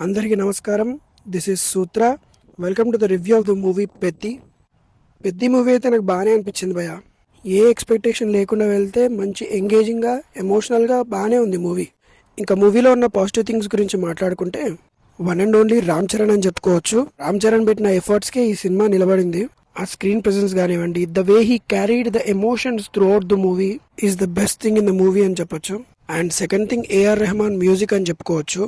అందరికీ నమస్కారం. This is Sutra. Welcome to the review of the movie Peddi. Peddi movie అయితే నాకు బాగానే అనిపించింది భయ్య. ఏ ఎక్స్పెక్టేషన్ లేకుండా వెళ్తే మంచి ఎంగేజింగ్గా ఎమోషనల్గా బాగానే ఉంది మూవీ. ఇంకా మూవీలో ఉన్న పాజిటివ్ థింగ్స్ గురించి మాట్లాడుకుంటే one and only Ram Charan అని చెప్పుకోవచ్చు. రామ్ చరణ్ పెట్టిన ఎఫర్ట్స్కే ఈ సినిమా నిలబడింది. ఆ స్క్రీన్ ప్రెసెన్స్ కానివ్వండి, the way he carried the emotions throughout the movie is the best thing in the movie అని చెప్పొచ్చు. And second thing AR Rahman music అని చెప్పుకోవచ్చు.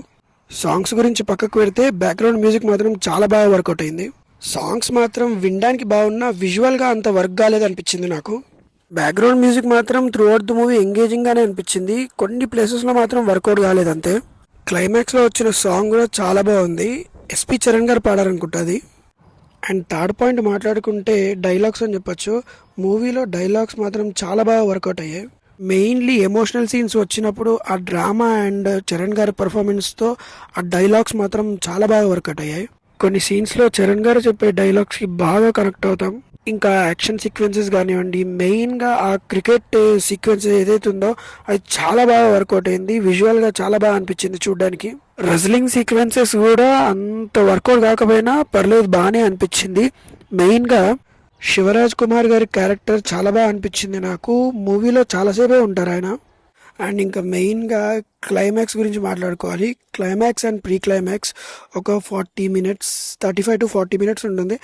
సాంగ్స్ గురించి పక్కకు పెడితే బ్యాక్గ్రౌండ్ మ్యూజిక్ మాత్రం చాలా బాగా వర్కౌట్ అయింది. సాంగ్స్ మాత్రం వినడానికి బాగున్నా విజువల్గా అంత వర్క్ కాలేదు అనిపించింది నాకు. బ్యాక్గ్రౌండ్ మ్యూజిక్ మాత్రం త్రూ అవుట్ ద మూవీ ఎంగేజింగ్గానే అనిపించింది. కొన్ని ప్లేసెస్లో మాత్రం వర్కౌట్ కాలేదు అంతే. క్లైమాక్స్లో వచ్చిన సాంగ్ కూడా చాలా బాగుంది. ఎస్పి చరణ్ గారు పాడారనుకుంటుంది. అండ్ థర్డ్ పాయింట్ మాట్లాడుకుంటే డైలాగ్స్ అని చెప్పొచ్చు. మూవీలో డైలాగ్స్ మాత్రం చాలా బాగా వర్కౌట్ అయ్యాయి. మెయిన్లీ ఎమోషనల్ సీన్స్ వచ్చినప్పుడు ఆ డ్రామా అండ్ చరణ్ గారి పర్ఫార్మెన్స్తో ఆ డైలాగ్స్ మాత్రం చాలా బాగా వర్కౌట్ అయ్యాయి. కొన్ని సీన్స్లో చరణ్ గారు చెప్పే డైలాగ్స్కి బాగా కనెక్ట్ అవుతాం. ఇంకా యాక్షన్ సీక్వెన్సెస్ కానివ్వండి, మెయిన్గా ఆ క్రికెట్ సీక్వెన్స్ ఏదైతే ఉందో అది చాలా బాగా వర్కౌట్ అయింది. విజువల్గా చాలా బాగా అనిపించింది చూడడానికి. రెజ్లింగ్ సీక్వెన్సెస్ కూడా అంత వర్కౌట్ కాకపోయినా పర్లేదు, బాగానే అనిపించింది. మెయిన్గా శివరాజ్ కుమార్ గారి క్యారెక్టర్ చాలా బాగా అనిపించింది నాకు. మూవీలో చాలాసేపే ఉంటారు ఆయన. అండ్ ఇంకా మెయిన్గా క్లైమాక్స్ గురించి మాట్లాడుకోవాలి. క్లైమాక్స్ అండ్ ప్రీ క్లైమాక్స్ ఒక 40 minutes, 35 to 40 minutes ఉంటుంది.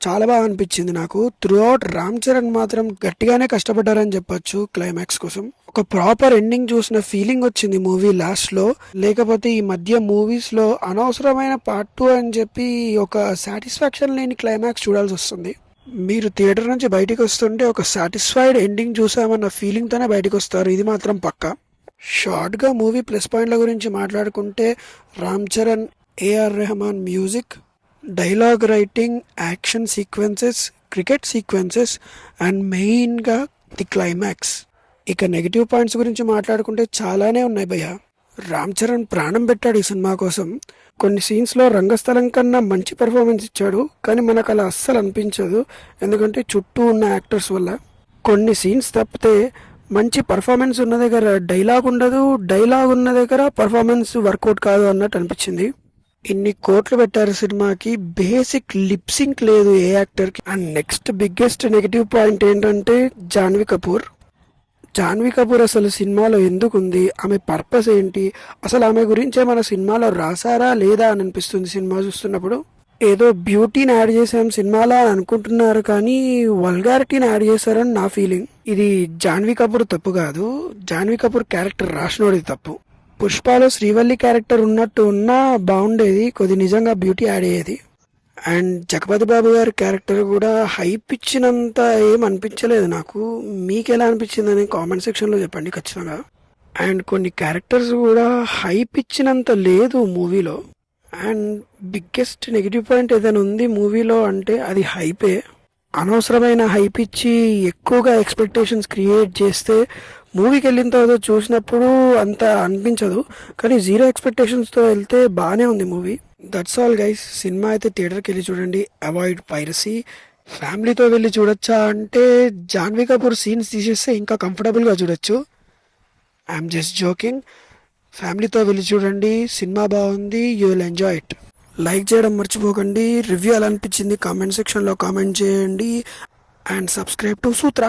చాలా బాగా అనిపించింది నాకు. త్రూ అవుట్ రామ్ చరణ్ మాత్రం గట్టిగానే కష్టపడ్డారని చెప్పొచ్చు క్లైమాక్స్ కోసం. ఒక ప్రాపర్ ఎండింగ్ చూసిన ఫీలింగ్ వచ్చింది మూవీ లాస్ట్లో. లేకపోతే ఈ మధ్య మూవీస్లో అనవసరమైన పార్ట్ 2 అని చెప్పి ఒక సాటిస్ఫాక్షన్ లేని క్లైమాక్స్ చూడాల్సి వస్తుంది. మీరు థియేటర్ నుంచి బయటికి వస్తుంటే ఒక సాటిస్ఫైడ్ ఎండింగ్ చూసామన్న ఫీలింగ్తోనే బయటకు వస్తారు, ఇది మాత్రం పక్కా. షార్ట్గా మూవీ ప్లస్ పాయింట్ల గురించి మాట్లాడుకుంటే Ram Charan, AR Rahman music, dialogue writing, action sequences, cricket sequences and మెయిన్గా ది క్లైమాక్స్. ఇక నెగిటివ్ పాయింట్స్ గురించి మాట్లాడుకుంటే చాలానే ఉన్నాయి భయ్య. రామ్ చరణ్ ప్రాణం పెట్టాడు ఈ సినిమా కోసం. కొన్ని సీన్స్లో రంగస్థలం కన్నా మంచి పెర్ఫార్మెన్స్ ఇచ్చాడు, కానీ మనకు అలా అస్సలు అనిపించదు. ఎందుకంటే చుట్టూ ఉన్న యాక్టర్స్ వల్ల. కొన్ని సీన్స్ తప్పితే మంచి పర్ఫార్మెన్స్ ఉన్న దగ్గర డైలాగ్ ఉండదు, డైలాగ్ ఉన్న దగ్గర పర్ఫార్మెన్స్ వర్కౌట్ కాదు అన్నట్టు అనిపించింది. ఇన్ని కోట్లు పెట్టారు సినిమాకి, బేసిక్ లిప్సింక్ లేదు ఏ యాక్టర్కి. And next biggest negative point ఏంటంటే జాన్వీ కపూర్. జాన్వీ కపూర్ అసలు సినిమాలో ఎందుకు ఉంది, ఆమె పర్పస్ ఏంటి, అసలు ఆమె గురించే మన సినిమాలో రాసారా లేదా అని అనిపిస్తుంది సినిమా చూస్తున్నప్పుడు. ఏదో బ్యూటీని యాడ్ చేసాం సినిమాలో అని అనుకుంటున్నారు, కానీ వల్గారిటీని యాడ్ చేశారని నా ఫీలింగ్. ఇది జాన్వీ కపూర్ తప్పు కాదు, జాన్వీ కపూర్ క్యారెక్టర్ రాసినోడిది తప్పు. పుష్పలో శ్రీవల్లి క్యారెక్టర్ ఉన్నట్టు ఉన్నా బాగుండేది, కొద్ది నిజంగా బ్యూటీ యాడ్ అయ్యేది. అండ్ జగపతి బాబు గారి క్యారెక్టర్ కూడా హైప్ ఇచ్చినంత ఏం అనిపించలేదు నాకు. మీకు ఎలా అనిపించిందని కామెంట్ సెక్షన్లో చెప్పండి ఖచ్చితంగా. అండ్ కొన్ని క్యారెక్టర్స్ కూడా హైప్ ఇచ్చినంత లేదు మూవీలో. అండ్ బిగ్గెస్ట్ నెగిటివ్ పాయింట్ ఏదైనా ఉంది మూవీలో అంటే అది హైపే. అనవసరమైన హైప్ ఇచ్చి ఎక్కువగా ఎక్స్పెక్టేషన్స్ క్రియేట్ చేస్తే మూవీకి వెళ్ళిన తర్వాత చూసినప్పుడు అంత అనిపించదు, కానీ జీరో ఎక్స్పెక్టేషన్స్తో వెళ్తే బాగానే ఉంది movie. That's all guys. Cinema అయితే థియేటర్కి వెళ్ళి చూడండి, అవాయిడ్ పైరసీ. ఫ్యామిలీతో వెళ్ళి చూడొచ్చా అంటే జాన్వీ కపూర్ సీన్స్ తీసేస్తే ఇంకా కంఫర్టబుల్గా చూడొచ్చు. I'm just joking. ఫ్యామిలీతో వెళ్ళి చూడండి, సినిమా బాగుంది, you will enjoy it. Like చేయడం మర్చిపోకండి. రివ్యూ ఎలా అనిపించింది కామెంట్ సెక్షన్లో కామెంట్ చేయండి. And subscribe to Sutra.